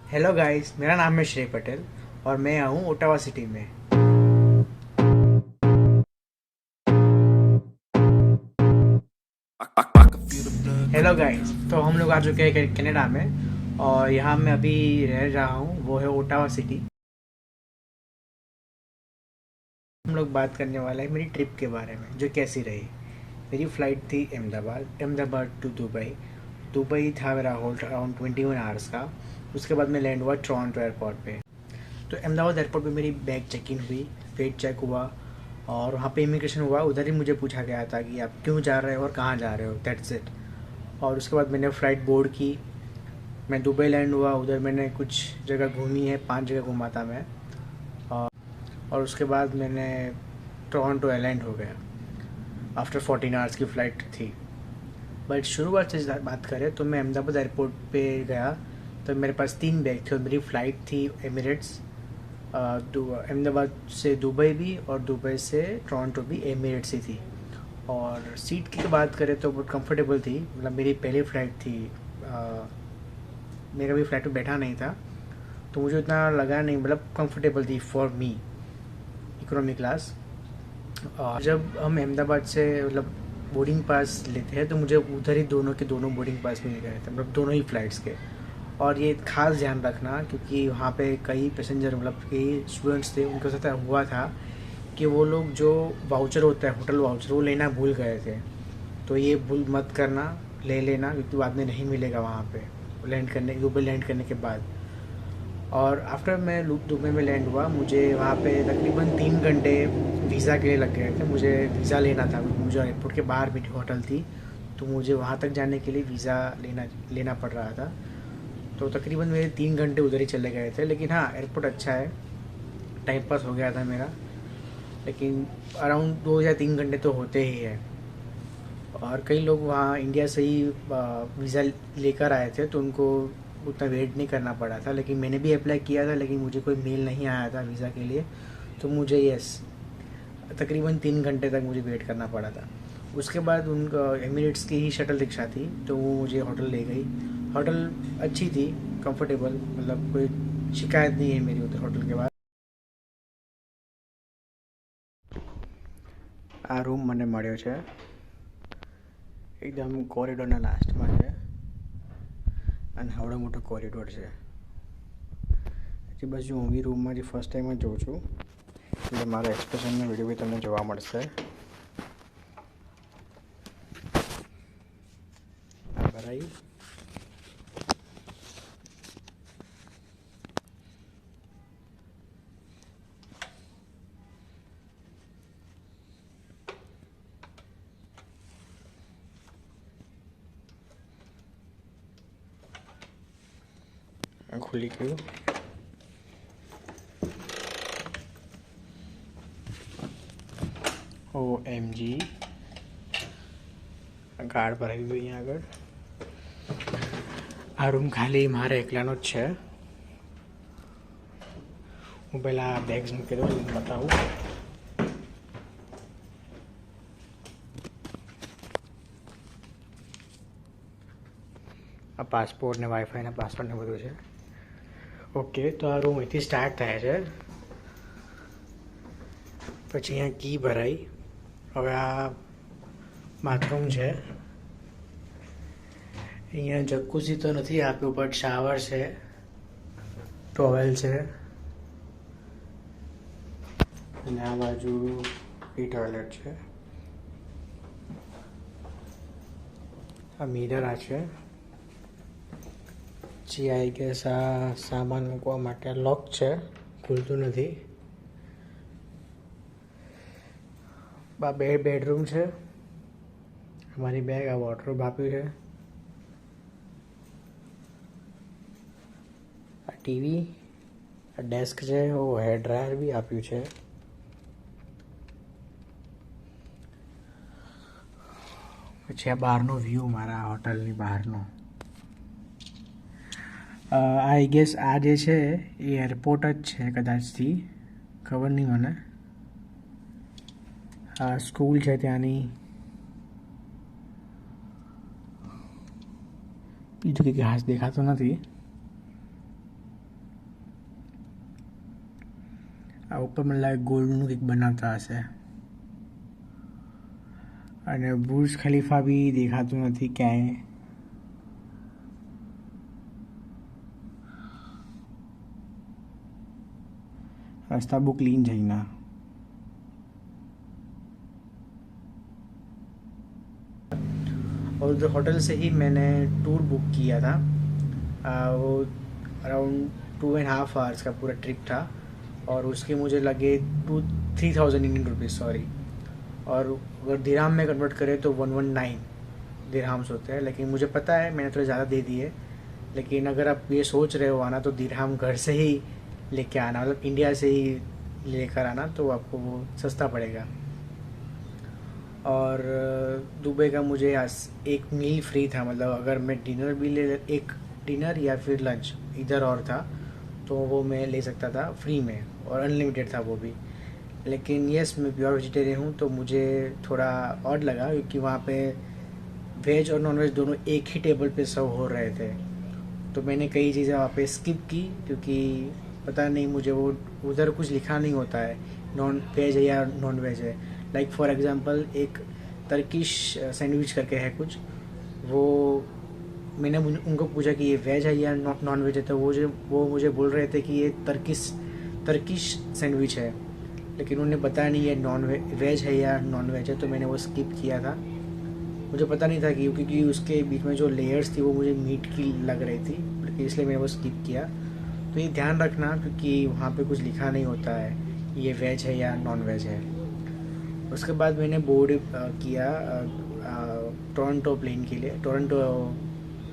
Hello guys, मेरा नाम है श्रेय पटेल और मैं हूँ ओटावा सिटी में। हेलो गाइस, तो हम लोग आ चुके हैं कनाडा में और यहाँ मैं अभी रह रहा हूँ, वो है ओटावा सिटी। हम लोग बात करने वाला है मेरी ट्रिप के बारे में, जो कैसी रही। मेरी फ़्लाइट थी अहमदाबाद टू दुबई। दुबई था मेरा होल्ड अराउंड 21 आवर्स का। उसके बाद मैं लैंड हुआ टोरंटो एयरपोर्ट पे। तो अहमदाबाद एयरपोर्ट पे मेरी बैग चेक इन हुई, वेट चेक हुआ और वहाँ पे इमिग्रेशन हुआ। उधर ही मुझे पूछा गया था कि आप क्यों जा रहे हो और कहाँ जा रहे हो, दैट्स इट। और उसके बाद मैंने फ़्लाइट बोर्ड की। मैं दुबई लैंड हुआ, उधर मैंने कुछ जगह घूमी है, 5 जगह घूमा था मैं। और उसके बाद मैंने टोरंटो लैंड हो गया। आफ्टर 14 आवर्स की फ़्लाइट थी। बट शुरुआत से बात करें तो मैं अहमदाबाद एयरपोर्ट पे गया तो मेरे पास 3 बैग थे और मेरी फ़्लाइट थी एमिरेट्स। अहमदाबाद से दुबई भी और दुबई से टोरंटो भी एमिरेट्स ही थी। और सीट की तो बात करें तो बहुत कंफर्टेबल थी, मतलब मेरी पहली फ़्लाइट थी। मैं कभी फ़्लाइट में बैठा नहीं था तो मुझे उतना लगा नहीं, मतलब कंफर्टेबल थी फॉर मी, इकोनॉमी क्लास। और जब हम अहमदाबाद से मतलब बोर्डिंग पास लेते हैं तो मुझे उधर ही दोनों के दोनों बोर्डिंग पास मिल गए थे, मतलब दोनों ही फ़्लाइट्स के। और ये खास ध्यान रखना क्योंकि वहाँ पे कई पैसेंजर, मतलब कई स्टूडेंट्स थे, उनके साथ हुआ था कि वो लोग जो वाउचर होता है, होटल वाउचर, वो लेना भूल गए थे। तो ये भूल मत करना, ले लेना क्योंकि बाद में नहीं मिलेगा वहाँ पे लैंड करने, दुबई लैंड करने के बाद। और आफ्टर मैं दुबई में लैंड हुआ, मुझे वहाँ पे तकरीबन 3 घंटे वीज़ा के लिए लग गए थे। मुझे वीज़ा लेना था क्योंकि मुझे एयरपोर्ट के बाहर मेरी होटल थी, तो मुझे वहाँ तक जाने के लिए वीज़ा लेना पड़ रहा था। तो तकरीबन मेरे 3 घंटे उधर ही चले गए थे। लेकिन हाँ, एयरपोर्ट अच्छा है, टाइम पास हो गया था मेरा। लेकिन अराउंड 2 या 3 घंटे तो होते ही है। और कई लोग वहाँ इंडिया से ही वीज़ा लेकर आए थे तो उनको उतना वेट नहीं करना पड़ा था। लेकिन मैंने भी अप्लाई किया था लेकिन मुझे कोई मेल नहीं आया था वीज़ा के लिए। तो मुझे तकरीबन 3 घंटे तक मुझे वेट करना पड़ा था। उसके बाद उनका एमिरेट्स की ही शटल रिक्शा थी तो वो मुझे होटल ले गई। होटल अच्छी थी, कंफर्टेबल, मतलब कोई शिकायत नहीं है मेरी उधर होटल के बाद। આ રૂમ મને મળ્યો છે, એકદમ કોરિડોરના લાસ્ટમાં છે અને આવડો મોટો કોરિડોર છે. હજી બસ હું બી રૂમમાંથી ફર્સ્ટ ટાઈમ જ જોઉં છું એટલે મારા એક્સપ્રેશનનો વિડીયો બી તમને જોવા મળશે. આ ભરાઈ ખુલી ગયું. OMG, ગાઢ ભરાઈ ગયું અહીંયા આગળ. આ રૂમ ખાલી મારે એકલાનો જ છે. હું પહેલાં બેગ્સ મૂકી દઉં, બતાવું. આ પાસપોર્ટ ને વાઈફાઈ ને પાસવર્ડ ને બધું છે. ઓકે, તો આ રૂમ અહીંથી સ્ટાર્ટ થાય છે. પછી અહીંયા કી ભરાઈ. હવે આ બાથરૂમ છે. અહીંયા જક્કુઝી તો નથી આપ્યું બટ શાવર છે, ટોવેલ છે અને આ બાજુ એ ટોયલેટ છે. આ મિરર આ છે. પછી આઈ ગેસ આ સામાન મૂકવા માટે લોક છે, ખુલતું નથી. આ બેડરૂમ છે. અમારી બેગ, આ વોર્ડરોબ આપ્યું છે. આ ટીવી, આ ડેસ્ક છે, હેર ડ્રાયર બી આપ્યું છે. પછી આ બહારનો વ્યૂ મારા હોટલની બહારનો. આઈ ગેસ આ જે છે એ એરપોર્ટ જ છે કદાચથી, ખબર નહીં મને. આ સ્કૂલ છે ત્યાંની. બીજું કંઈ ખાસ દેખાતું નથી. આ ઉપર મને લાગે ગોલ્ડનું કંઈક બનાવતા હશે. અને બુર્જ ખલીફા બી દેખાતું નથી ક્યાંય. रास्ता बो क्लीन चाहिए ना. और उधर होटल से ही मैंने टूर बुक किया था. वो अराउंड 2.5 आवर्स का पूरा ट्रिप था और उसके मुझे लगे 3,000 इंडियन रुपीज़ सॉरी. और अगर दिरहाम में कन्वर्ट करें तो 119 दिरहाम्स होते हैं. लेकिन मुझे पता है मैंने थोड़े ज़्यादा दे दिए. लेकिन अगर आप ये सोच रहे हो आना तो दिरहाम घर से ही लेके आना, मतलब इंडिया से ही लेकर आना, तो आपको वो सस्ता पड़ेगा. और दुबई का मुझे एक मील फ्री था. मतलब अगर मैं डिनर भी एक डिनर या फिर लंच इधर और था तो वो मैं ले सकता था फ्री में और अनलिमिटेड था वो भी. लेकिन यस मैं प्योर वेजिटेरियन हूँ तो मुझे थोड़ा ऑड लगा क्योंकि वहाँ पे वेज और नॉन वेज दोनों एक ही टेबल पे सर्व हो रहे थे. तो मैंने कई चीज़ें वहाँ पे स्किप की क्योंकि पता नहीं मुझे वो उधर कुछ लिखा नहीं होता है नॉन वेज है या नॉन वेज है. लाइक फॉर एग्जांपल एक टर्किश सैंडविच करके है कुछ, वो मैंने उनको पूछा कि ये वेज है या नॉन वेज है तो वो मुझे बोल रहे थे कि ये टर्किश सैंडविच है. लेकिन उन्हें बताया नहीं ये नॉन वेज है या नॉन वेज है तो मैंने वो स्किप किया था. मुझे पता नहीं था कि क्योंकि उसके बीच में जो लेयर्स थी वो मुझे मीट की लग रही थी इसलिए मैंने वो स्किप किया. तो ये ध्यान रखना क्योंकि वहाँ पे कुछ लिखा नहीं होता है ये वेज है या नॉन वेज है. उसके बाद मैंने बोर्ड किया टोरंटो प्लेन के लिए, टोरंटो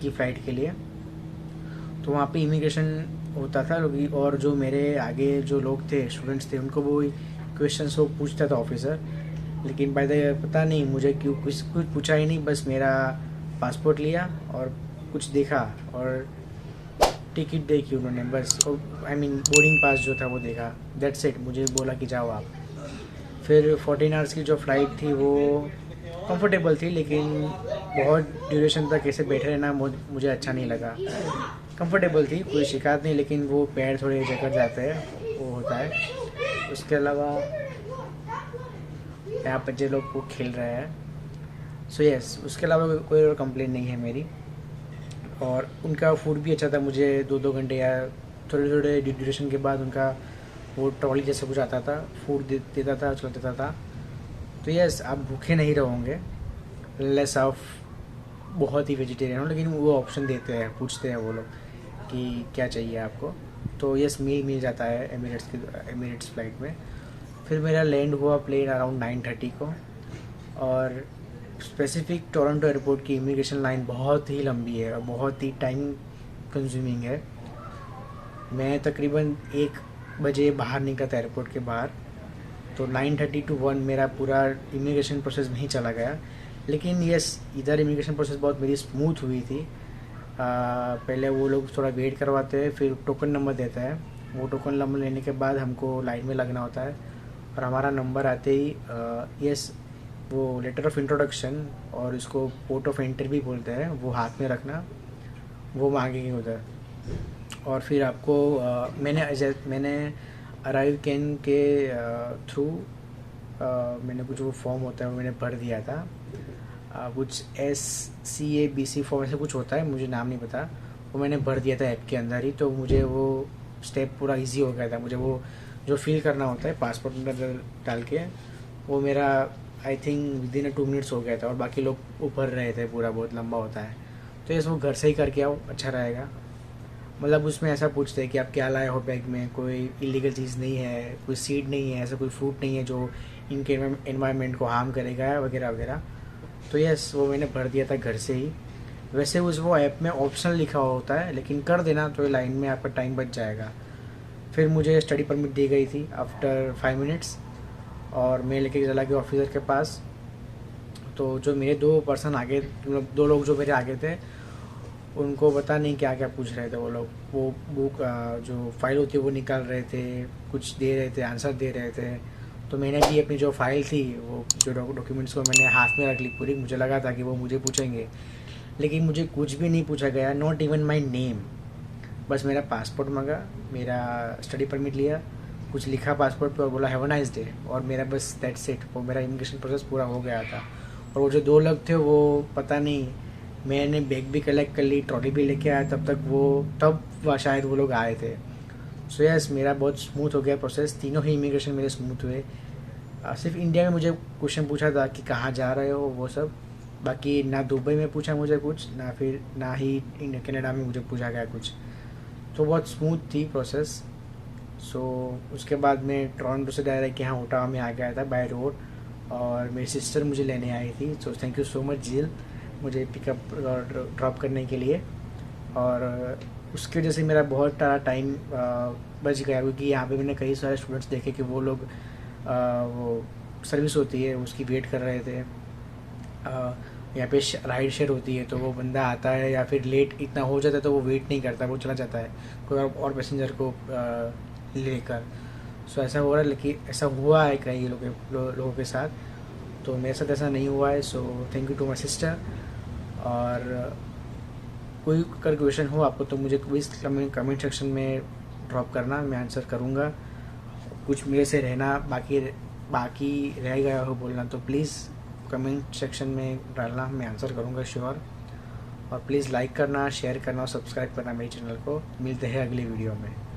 की फ़्लाइट के लिए. तो वहाँ पे इमिग्रेशन होता था और जो मेरे आगे जो लोग थे स्टूडेंट्स थे उनको वो क्वेश्चंस वो पूछता था ऑफिसर. लेकिन बाय द पता नहीं मुझे क्यों कुछ पूछा ही नहीं. बस मेरा पासपोर्ट लिया और कुछ देखा और टिकट देखी उन्होंने बस. आई मीन बोर्डिंग पास जो था वो देखा. That's it. मुझे बोला कि जाओ आप. फिर 14 आवर्स की जो फ़्लाइट थी वो कंफर्टेबल थी लेकिन बहुत ड्यूरेशन तक ऐसे बैठे रहना मुझे अच्छा नहीं लगा. कंफर्टेबल थी, कोई शिकायत नहीं, लेकिन वो पैर थोड़े जकड़ जाते हैं वो होता है. उसके अलावा यहाँ बच्चे लोग को खेल रहे हैं. सो यस उसके अलावा कोई और कंप्लेन नहीं है मेरी. और उनका फूड भी अच्छा था. मुझे 2-2 घंटे या थोड़े ड्यूरेशन के बाद उनका वो ट्रॉली जैसा कुछ आता था, फूड देता था, चल देता था. तो यस आप भूखे नहीं रहोगे लेस ऑफ बहुत ही वेजिटेरियन हो. लेकिन वो ऑप्शन देते हैं, पूछते हैं वो लोग कि क्या चाहिए आपको. तो यस मिल जाता है एमिरेट्स फ़्लाइट में. फिर मेरा लैंड हुआ प्लेन अराउंड 9:30 को. और स्पेसिफिक टोरंटो एयरपोर्ट की इमिग्रेशन लाइन बहुत ही लंबी है और बहुत ही टाइम कंज्यूमिंग है. मैं तकरीबन 1 बजे बाहर निकला था एयरपोर्ट के बाहर. तो 9:30 to 1 मेरा पूरा इमिग्रेशन प्रोसेस में ही चला गया. लेकिन यस इधर इमिग्रेशन प्रोसेस बहुत मेरी स्मूथ हुई थी. पहले वो लोग थोड़ा वेट करवाते हैं, फिर टोकन नंबर देता है. वो टोकन नंबर लेने के बाद हमको लाइन में लगना होता है. और हमारा नंबर आते ही यस वो लेटर ऑफ इंट्रोडक्शन और इसको पोर्ट ऑफ एंट्री भी बोलते हैं, वो हाथ में रखना, वो मांगेंगे उधर. और फिर आपको मैंने अराइव कैन के थ्रू मैंने कुछ वो फॉर्म होता है वो मैंने भर दिया था. कुछ SCABC फॉर्म ऐसे कुछ होता है, मुझे नाम नहीं पता. वो मैंने भर दिया था ऐप के अंदर ही. तो मुझे वो स्टेप पूरा इजी हो गया था. मुझे वो जो फिल करना होता है पासपोर्ट नंबर डाल के वो मेरा आई थिंक विदिन 2 मिनट्स हो गया था. और बाकी लोग वो भर रहे थे, पूरा बहुत लंबा होता है. तो ये वो घर से ही करके आओ, अच्छा रहेगा. मतलब उसमें ऐसा पूछते हैं कि आप क्या लाए हो बैग में, कोई इलीगल चीज़ नहीं है, कोई सीड नहीं है, ऐसा कोई फ्रूट नहीं है जो इनके एनवायरनमेंट को हार्म करेगा वगैरह वगैरह. तो यस वो मैंने भर दिया था घर से ही. वैसे वो ऐप में ऑप्शनल लिखा होता है लेकिन कर देना तो लाइन में आपका टाइम बच जाएगा. फिर मुझे स्टडी परमिट दी गई थी आफ्टर 5 मिनट्स और मैं लेके चला गया ऑफिसर के पास. तो जो मेरे 2 पर्सन आगे, मतलब 2 लोग जो मेरे आगे थे, उनको पता नहीं क्या क्या पूछ रहे थे वो लोग. वो बुक जो फाइल होती है वो निकाल रहे थे, कुछ दे रहे थे, आंसर दे रहे थे. तो मैंने भी अपनी जो फाइल थी वो जो डॉक्यूमेंट्स को मैंने हाथ में रख ली पूरी. मुझे लगा था कि वो मुझे पूछेंगे लेकिन मुझे कुछ भी नहीं पूछा गया. Not even my name. बस मेरा पासपोर्ट मांगा, मेरा स्टडी परमिट लिया कुछ लिखा पासपोर्ट पे और बोला हैव अ नाइस डे, और मेरा बस दैट्स इट, वो मेरा इमिग्रेशन प्रोसेस पूरा हो गया था। और वो जो 2 लोग थे वो पता नहीं, मैंने बैग भी कलेक्ट कर ली, ट्रॉली भी लेके आया तब तक तब शायद वो लोग आए थे। सो यस, मेरा बहुत स्मूथ हो गया प्रोसेस, तीनों ही इमिग्रेशन मेरे स्मूथ हुए। सिर्फ इंडिया में मुझे क्वेश्चन पूछा था कि कहाँ जा रहे हो वो सब, बाकी ना दुबई में पूछा मुझे कुछ, ना ही कनाडा में मुझे पूछा गया कुछ। तो बहुत स्मूथ थी प्रोसेस। सो उसके बाद मैं टोरंटो से डायरेक्ट यहाँ ओटावा में आ गया था बाय रोड, और मेरी सिस्टर मुझे लेने आई थी। सो थैंक यू सो मच जिल, मुझे पिकअप और ड्रॉप करने के लिए। और उसकी वजह से मेरा बहुत सारा टाइम बच गया, क्योंकि यहाँ पे मैंने कई सारे स्टूडेंट्स देखे कि वो लोग वो सर्विस होती है उसकी वेट कर रहे थे। यहाँ पे राइड शेयर होती है, तो वो बंदा आता है या फिर लेट इतना हो जाता है तो वो वेट नहीं करता, वो चला जाता है कोई और पैसेंजर को लेकर। सो ऐसा हो रहा है, लेकिन ऐसा हुआ है कई लोगों के साथ, तो मेरे साथ ऐसा नहीं हुआ है। So thank you to my sister. और कोई अगर क्वेश्चन हो आपको तो मुझे प्लीज़ कमेंट सेक्शन में ड्रॉप करना, मैं आंसर करूँगा। कुछ मेरे से बाकी रह गया हो बोलना तो प्लीज़ कमेंट सेक्शन में डालना, मैं आंसर करूँगा श्योर। और प्लीज़ लाइक करना, शेयर करना और सब्सक्राइब करना मेरे चैनल को। मिलते हैं अगली वीडियो में।